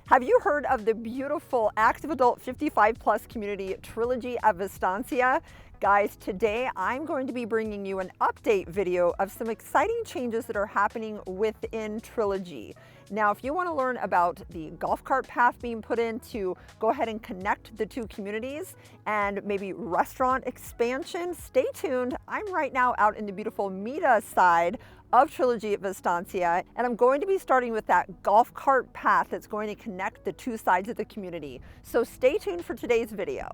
Have you heard of the beautiful active adult 55 plus community Trilogy at Vistancia? Guys, today I'm going to be bringing you an update video of some exciting changes that are happening within Trilogy. Now, if you want to learn about the golf cart path being put in to go ahead and connect the two communities and maybe restaurant expansion, stay tuned. I'm right now out in the beautiful Mita side of Trilogy at Vistancia, and I'm going to be starting with that golf cart path that's going to connect the two sides of the community. So stay tuned for today's video.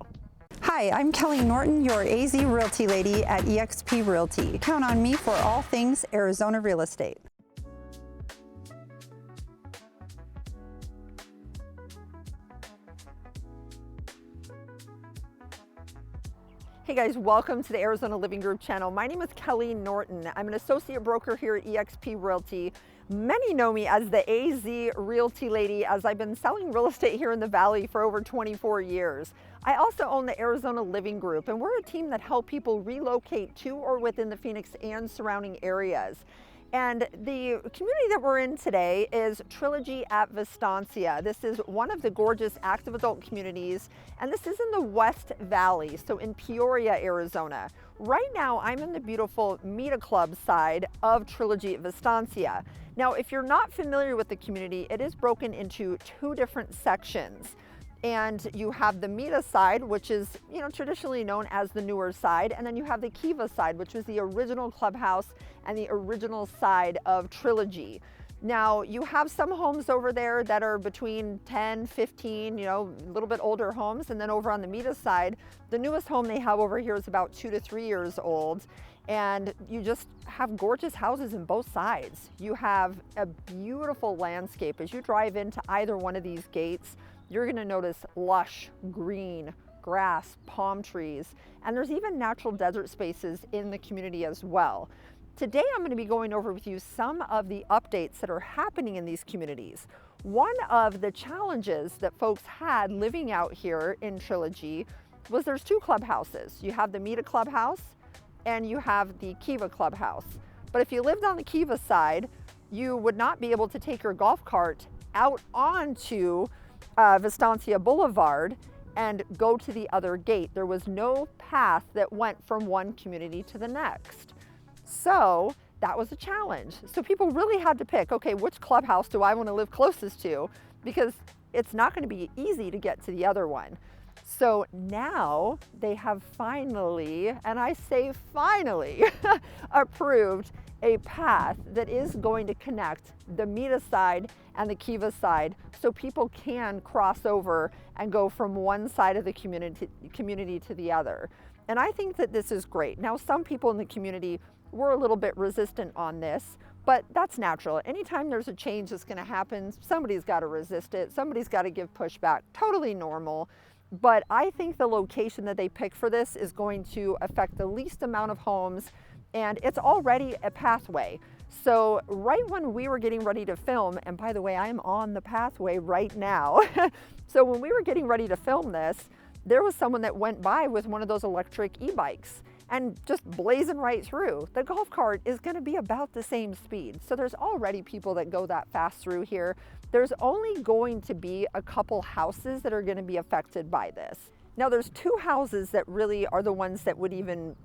Hi, I'm Kelly Norton, your AZ Realty lady at eXp Realty. Count on me for all things Arizona real estate. Hey guys, welcome to the Arizona Living Group channel. My name is Kelly Norton. I'm an associate broker here at eXp Realty. Many know me as the AZ Realty lady, as I've been selling real estate here in the Valley for over 24 years. I also own the Arizona Living Group, and we're a team that help people relocate to or within the Phoenix and surrounding areas. And the community that we're in today is Trilogy at Vistancia. This is one of the gorgeous active adult communities, and this is in the West Valley, so in Peoria, Arizona. Right now, I'm in the beautiful Mita Club side of Trilogy at Vistancia. Now, if you're not familiar with the community, it is broken into two different sections. And you have the Mita side, which is, traditionally known as the newer side. And then you have the Kiva side, which was the original clubhouse and the original side of Trilogy. Now, you have some homes over there that are between 10, 15, a little bit older homes. And then over on the Mita side, the newest home they have over here is about 2 to 3 years old. And you just have gorgeous houses in both sides. You have a beautiful landscape. As you drive into either one of these gates, you're going to notice lush green grass, palm trees, and there's even natural desert spaces in the community as well. Today I'm going to be going over with you some of the updates that are happening in these communities. One of the challenges that folks had living out here in Trilogy was there's two clubhouses. You have the Mita clubhouse and you have the Kiva clubhouse. But if you lived on the Kiva side, you would not be able to take your golf cart out onto Vistancia Boulevard and go to the other gate. There was no path that went from one community to the next. So that was a challenge. So people really had to pick, okay, which clubhouse do I want to live closest to? Because it's not going to be easy to get to the other one. So now they have finally, and I say finally, approved a path that is going to connect the Mita side and the Kiva side so people can cross over and go from one side of the community to the other. And I think that this is great. Now, some people in the community were a little bit resistant on this, but that's natural. Anytime there's a change that's going to happen, somebody's got to resist it. Somebody's got to give pushback. Totally normal. But I think the location that they pick for this is going to affect the least amount of homes, and it's already a pathway. So right when we were getting ready to film, and by the way, I am on the pathway right now. So when we were getting ready to film this, there was someone that went by with one of those electric e-bikes and just blazing right through. The golf cart is going to be about the same speed. So there's already people that go that fast through here. There's only going to be a couple houses that are going to be affected by this. Now there's two houses that really are the ones that would even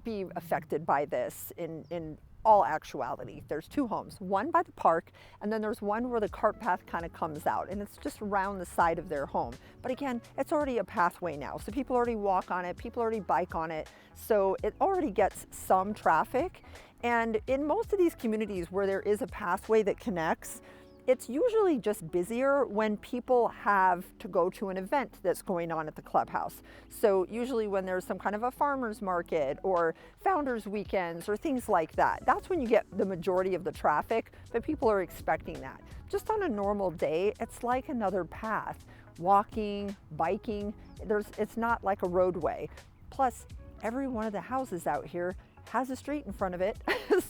be affected by this in all actuality. There's two homes, one by the park, and then there's one where the cart path kind of comes out, and it's just around the side of their home. But again, it's already a pathway now, so people already walk on it, people already bike on it, so it already gets some traffic. And in most of these communities where there is a pathway that connects, it's usually just busier when people have to go to an event that's going on at the clubhouse. So usually when there's some kind of a farmer's market or founders weekends or things like that, that's when you get the majority of the traffic, but people are expecting that. Just on a normal day, it's like another path. Walking, biking, it's not like a roadway. Plus, every one of the houses out here has a street in front of it.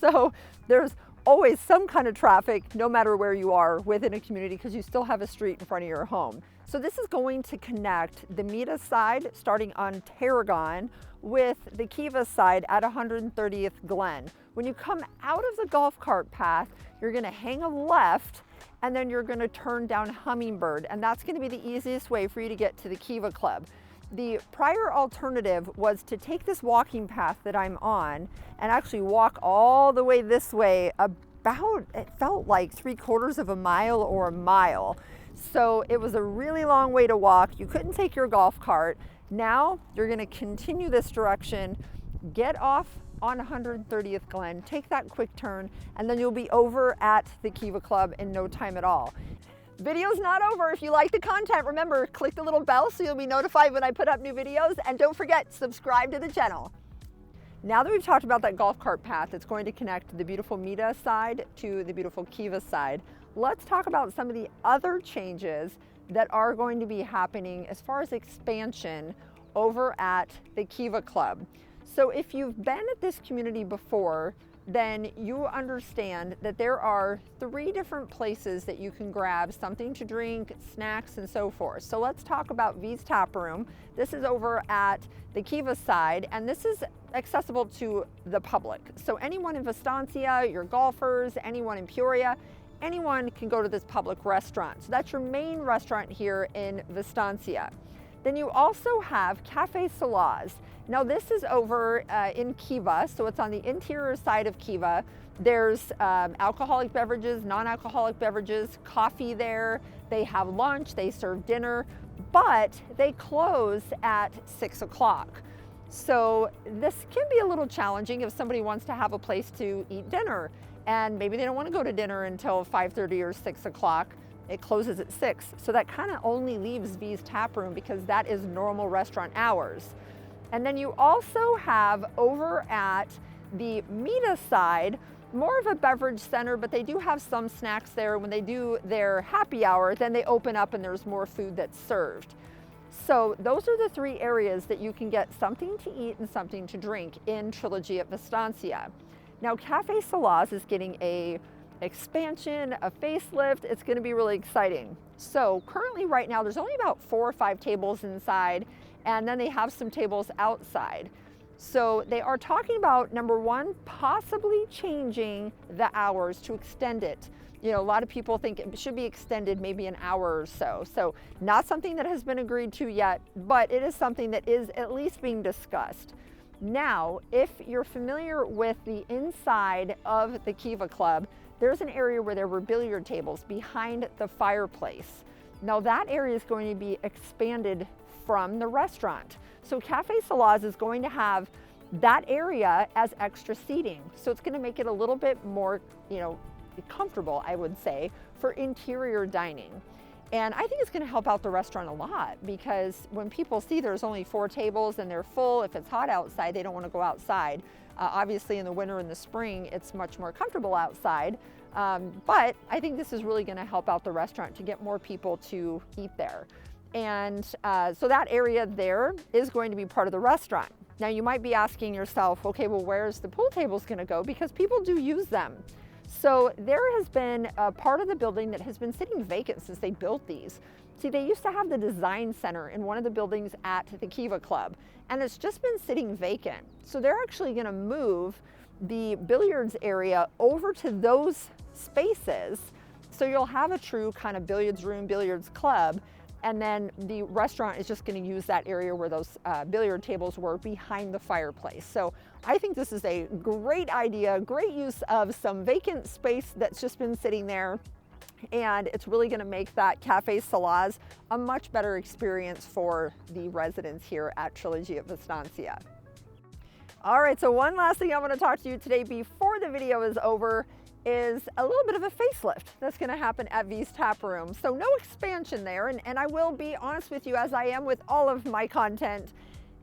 So there's always some kind of traffic, no matter where you are within a community, because you still have a street in front of your home. So this is going to connect the Mita side starting on Tarragon with the Kiva side at 130th Glen. When you come out of the golf cart path, you're going to hang a left and then you're going to turn down Hummingbird, and that's going to be the easiest way for you to get to the Kiva Club. The prior alternative was to take this walking path that I'm on and actually walk all the way this way about, it felt like 3/4 of a mile or a mile. So it was a really long way to walk. You couldn't take your golf cart. Now you're going to continue this direction, get off on 130th Glen, take that quick turn, and then you'll be over at the Kiva Club in no time at all. Video's not over. If you like the content, remember, click the little bell so you'll be notified when I put up new videos, and don't forget, subscribe to the channel. Now that we've talked about that golf cart path that's going to connect the beautiful Mita side to the beautiful Kiva side, let's talk about some of the other changes that are going to be happening as far as expansion over at the Kiva Club. So if you've been at this community before, then you understand that there are 3 different places that you can grab something to drink, snacks, and so forth. So let's talk about V's Taproom. This is over at the Kiva side, and this is accessible to the public. So anyone in Vistancia, your golfers, anyone in Peoria, anyone can go to this public restaurant. So that's your main restaurant here in Vistancia. Then you also have Cafe Salaz. Now this is over in Kiva, so it's on the interior side of Kiva. There's alcoholic beverages, non-alcoholic beverages, coffee there. They have lunch, they serve dinner, but they close at 6 o'clock. So this can be a little challenging if somebody wants to have a place to eat dinner, and maybe they don't want to go to dinner until 5:30 or 6 o'clock. It closes at 6. So that kind of only leaves V's Taproom because that is normal restaurant hours. And then you also have over at the Mita side, more of a beverage center, but they do have some snacks there. When they do their happy hour, then they open up and there's more food that's served. So those are the 3 areas that you can get something to eat and something to drink in Trilogy at Vistancia. Now Cafe Salaz is getting a expansion, a facelift. It's going to be really exciting. So currently right now there's only about 4 or 5 tables inside, and then they have some tables outside. So they are talking about, number 1, possibly changing the hours to extend it. You know, a lot of people think it should be extended maybe an hour or so. So not something that has been agreed to yet, but it is something that is at least being discussed. Now, if you're familiar with the inside of the Kiva Club, there's an area where there were billiard tables behind the fireplace. Now that area is going to be expanded from the restaurant. So Cafe Salaz is going to have that area as extra seating. So it's going to make it a little bit more, comfortable, I would say, for interior dining. And I think it's going to help out the restaurant a lot, because when people see there's only 4 tables and they're full, if it's hot outside, they don't want to go outside. Obviously in the winter and the spring, it's much more comfortable outside. But I think this is really going to help out the restaurant to get more people to eat there. And so that area there is going to be part of the restaurant. Now you might be asking yourself, okay, well, where's the pool tables going to go? Because people do use them. So there has been a part of the building that has been sitting vacant since they built these. See, they used to have the design center in one of the buildings at the Kiva Club, and it's just been sitting vacant. So they're actually going to move the billiards area over to those spaces. So you'll have a true kind of billiards room, billiards club, and then the restaurant is just going to use that area where those billiard tables were behind the fireplace. So I think this is a great idea, great use of some vacant space that's just been sitting there. And it's really going to make that Cafe Salaz a much better experience for the residents here at Trilogy at Vistancia. All right, so one last thing I want to talk to you today before the video is over is a little bit of a facelift that's going to happen at V's Taproom. So no expansion there, and I will be honest with you, as I am with all of my content,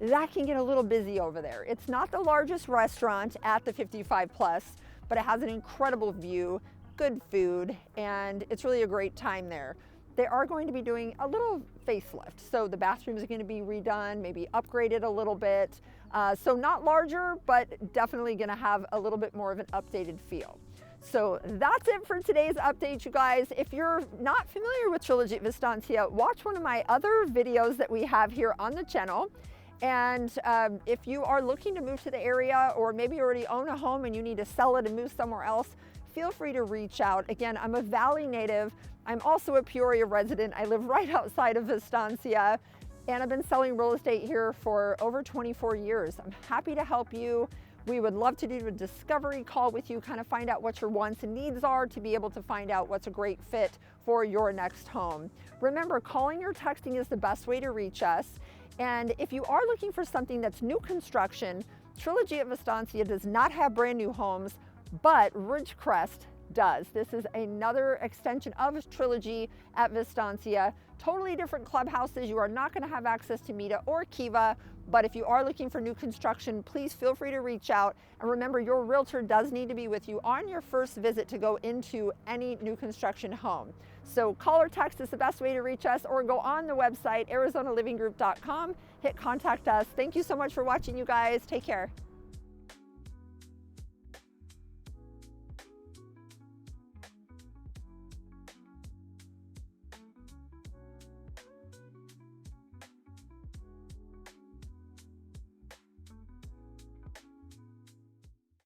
that can get a little busy over there. It's not the largest restaurant at the 55 plus, but it has an incredible view, good food, and it's really a great time there. They are going to be doing a little facelift. So the bathrooms are going to be redone, maybe upgraded a little bit. So not larger, but definitely going to have a little bit more of an updated feel. So that's it for today's update, you guys. If you're not familiar with Trilogy at Vistancia, watch one of my other videos that we have here on the channel. And if you are looking to move to the area, or maybe you already own a home and you need to sell it and move somewhere else, feel free to reach out. Again, I'm a Valley native. I'm also a Peoria resident. I live right outside of Vistancia, and I've been selling real estate here for over 24 years. I'm happy to help you. We would love to do a discovery call with you, kind of find out what your wants and needs are to be able to find out what's a great fit for your next home. Remember, calling or texting is the best way to reach us. And if you are looking for something that's new construction, Trilogy at Vistancia does not have brand new homes, but Ridgecrest does. This is another extension of Trilogy at Vistancia. Totally different clubhouses. You are not going to have access to Mita or Kiva, but if you are looking for new construction, please feel free to reach out. And remember, your realtor does need to be with you on your first visit to go into any new construction home. So call or text is the best way to reach us, or go on the website, ArizonaLivingGroup.com, hit contact us. Thank you so much for watching, you guys. Take care.